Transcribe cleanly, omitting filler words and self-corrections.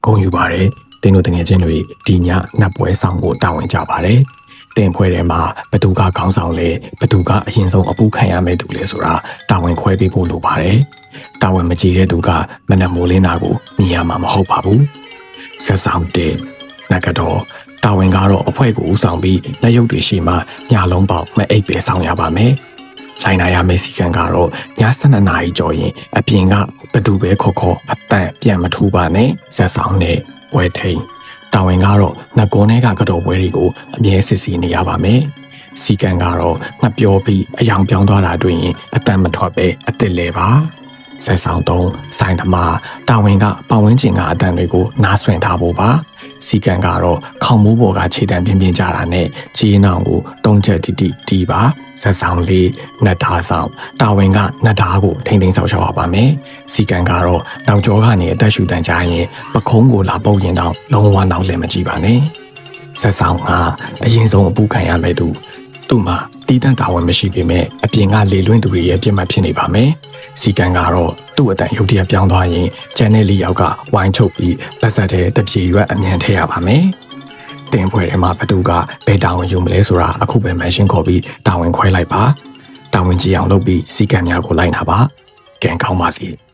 ဂုဏ်ယူပါတယ်တင်းတို့တငယ်ချင်းတွေဒီညနတ်ပွဲဆောင်ဖို့တာဝန်ကြပါတယ်တင်ဖွဲထဲမှာဘသူကခေါင်းဆောင်လဲဘသူကအရင်ဆုံးအပူခံရမယ့်သူလဲဆိုတာတာဝန်ခွဲပေးဖို့လိုပါတယ်တာဝန်မကြီးတဲ့သူကမနက်မိုးလင်းတာကိုမြင်ရမှာမဟုတ်ပါဘူးဆက်ဆောင်တဲ့နဂတော်တာဝန်ကတော့အဖွဲ့ကိုဦးဆောင်ပြီးလက်ရုပ်တွေရှိမှညလုံးပေါက်မအိပ်ပဲဆောင်ရပါမယ်လိုင်းနာရမယ့်စီကံကတော့ည7:00နာရီကျော်ရင်အပြင်ကဘသူပဲခေါ်အတန့်ပြန်မထူပါနဲ့ဆက်ဆောင်နဲ့ဝဲထိန်တာဝန်ကတော့နှကုန်းထဲကကတော့ပွဲတွေကိုအမြဲစစ်စီနေရပါမယ်စီကံကတော့ငှက်ပြောပြီးအယောင်ပြောင်းသွားတာတွေ့ရင်အတန့်မထွက်ပဲအစ်စ်လဲပါဆက်ဆောင်တော့ဆိုင်သမားတာဝန်ကပတ်ဝန်းကျင်ကအတန်တွေကိုနားဆွင့်ထားဖို့ပါစီကံကတော့ခေါင်းမိုးပေါ်ကခြေတံပြင်းပြင်းကြတာနဲ့ခြေနှောင်ကိုတုံးချက်တီးပါဆက်ဆောင်လေးနတ်သားဆောင်တာဝန်ကနတ်သားကိုထိမ့်သိမ်းဆောက်ရှောက်ရပါမယ်စီကံကတော့နောက်ကျောကနေအသက်ရှူတန်ကြရင်ပခုံးကိုလာပုတ်ရင်တော့လုံးဝနောက်လည်းမကြည့်ပါနဲ့ဆက်ဆောင်ကအရင်ဆုံးအပူခံရမယ်သူ့မှာတီးတန့်တာဝန်မရှိပေမဲ့အပြင်ကလေလွင့်သူတွေရဲ့ပြစ်မှတ်ဖြစ်နေပါမယ်စီကံကတော့သူ့အတန်ရုတ်တရက်ပြောင်းသွားရင်ကျန်တဲ့လေးယောက်ကဝိုင်းချုပ်ပြီးလက်ဆက်တဲ့တပြေရွက်အမြန်ထည့်ရပါမယ်တင်ဖွဲ့ထဲမှာဘသူကဘယ်တာဝန်ယူမလဲဆိုတာအခုပဲမရှင်းခေါ်ပြီးတာဝန်ခွဲလိုက်ပါတာဝန်ကြီးအောင်လုပ်ပြီးစီကံများကိုလိုက်နာပါကံကောင်းပါစေ